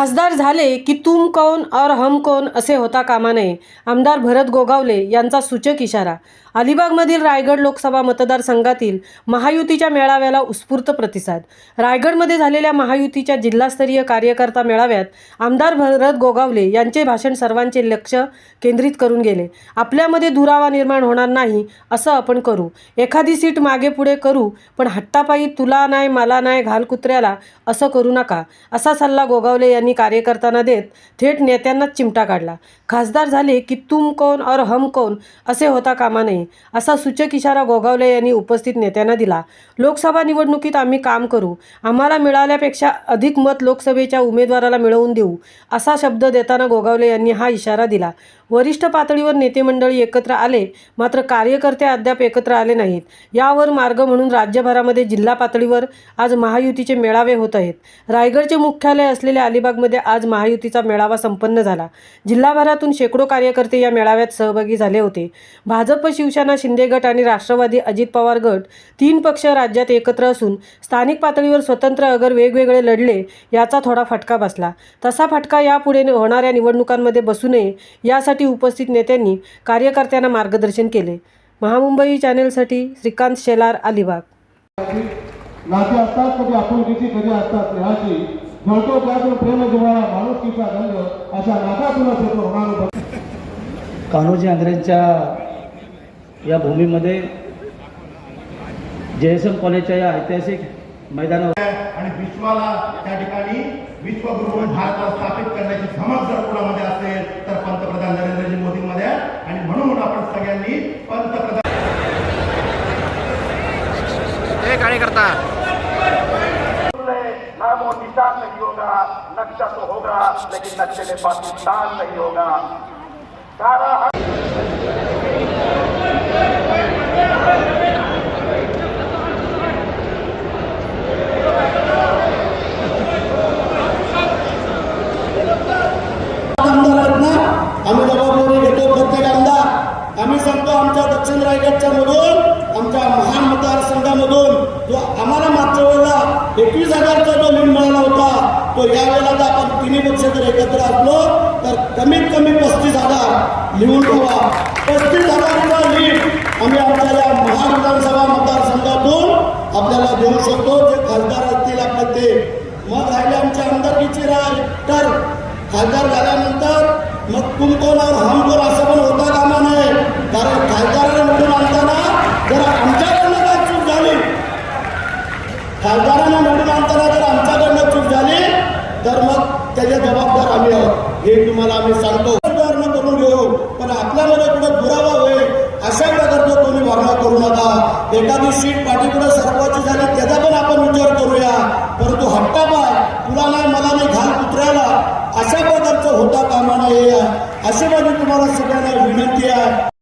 खासदार झाले की तुम कौन और हम कौन असे होता कामा नये. आमदार भरत गोगावले यांचा सूचक इशारा. अलिबागमधील रायगड लोकसभा मतदारसंघातील महायुतीच्या मेळाव्याला उत्स्फूर्त प्रतिसाद. रायगडमध्ये झालेल्या महायुतीच्या जिल्हास्तरीय कार्यकर्ता मेळाव्यात आमदार भरत गोगावले यांचे भाषण सर्वांचे लक्ष केंद्रित करून गेले. आपल्यामध्ये दुरावा निर्माण होणार नाही असं आपण करू, एखादी सीट मागे पुढे करू, पण हट्टापायी तुला नाही मला नाही घाल कुत्र्याला असं करू नका असा सल्ला गोगावले यांनी कार्यकर्त्यांना देत थेट नेत्यांनाच चिमटा काढला. खासदार झाले की तुम कौन और हम कौन असे होता कामा नये असा सूचक इशारा गोगावले यांनी उपस्थित नेत्यांना दिला. लोकसभा निवडणुकीत आम्ही काम करू, आम्हाला मिळाल्यापेक्षा अधिक मत लोकसभेच्या उमेदवाराला मिळवून देऊ असा शब्द देताना गोगावले यांनी हा इशारा दिला. वरिष्ठ पातळीवर नेते मंडळी एकत्र आले, मात्र कार्यकर्ते अद्याप एकत्र आले नाहीत. यावर मार्ग म्हणून राज्यभरामध्ये जिल्हा पातळीवर आज महायुतीचे मेळावे होत आहेत. रायगडचे मुख्यालय असलेल्या अलिबागमध्ये आज महायुतीचा मेळावा संपन्न झाला. जिल्हाभरातून शेकडो कार्यकर्ते या मेळाव्यात सहभागी झाले होते. भाजप, शिवसेना, शिंदे गट आणि राष्ट्रवादी अजित पवार गट तीन पक्ष राज्यात एकत्र असून स्थानिक पातळीवर स्वतंत्र अगर वेगवेगळे लढले याचा थोडा फटका बसला. तसा फटका यापुढे होणाऱ्या निवडणुकांमध्ये बसू नये यासाठी उपस्थित नेत्यांनी कार्यकर्त्यांना मार्गदर्शन केले. महामुंबई चॅनेलसाठी श्रीकांत शेलार, अलिबाग. नाते असतात कधी आपुलकीची, कधी असतात स्नेहाची, घडतो त्यातून प्रेम जिव्हाळा माणुसकीचा गंध अशा नात्यातूनच येतो ऋणानुबंध. कान्होजी आंग्रेंच्या या भूमीमध्ये JSM कॉलेजच्या या ऐतिहासिक मैदानावर आणि विश्वाला त्या ठिकाणी विश्वगुरु म्हणून भारताला स्थापित करण्याची धमक जर कुणामध्ये असेल तर पंतप्रधान नरेंद्रजी मोदींमध्ये, आणि म्हणून आपण सगळ्यांनी पंतप्रधान कार्यकर्ता नामो निशान नहीं होगा, नक्शा तो होगा लेकिन नक्शे में पाकिस्तान नहीं होगा. सारा आम्ही जबाबदारी घेतो. प्रत्येक आमदार आम्ही सांगतो आमच्या दक्षिण रायगडच्या मधून, आमच्या महान मतदारसंघामधून जो आम्हाला मागच्या वेळेला 21,000चा जो लीड मिळाला होता, तो यावेळेला जर आपण तिन्ही पक्ष जर एकत्र असलो तर कमीत कमी 35,000 लिहून ठेवा. 35,000चा लीड आम्ही आमच्या या महान विधानसभा मतदारसंघातून आपल्याला देऊ शकतो. जे खासदार असतील आपले ते. मग राहिले आमच्या आमदारकीची राय, तर खासदार झाल्यानंतर मग तुम कोण और हम कोण असं पण होता कामा नये. कारण खासदाराला निवडून आणताना जर आमच्याकडनं काय चूक झाली, खासदारांना निवडून आणताना जर आमच्याकडनं चूक झाली तर मग त्याचे जबाबदार आम्ही आहोत, हे तुम्हाला आम्ही सांगतो. सुधारणा करून घेऊ, पण आपल्यामध्ये कुठे दुरावा होईल अशा प्रकारचं कोणी वागणं करू नका. एखादी सीट पाठीपुढे सरकवायची झाली त्याचा पण आपण विचार करूया, परंतु हट्टापाय तुला नाही मला नाही घाल कुत्र्याला अशा प्रकारचं होता कामा नये अशी माझी तुम्हाला सगळ्यांना विनंती आहे.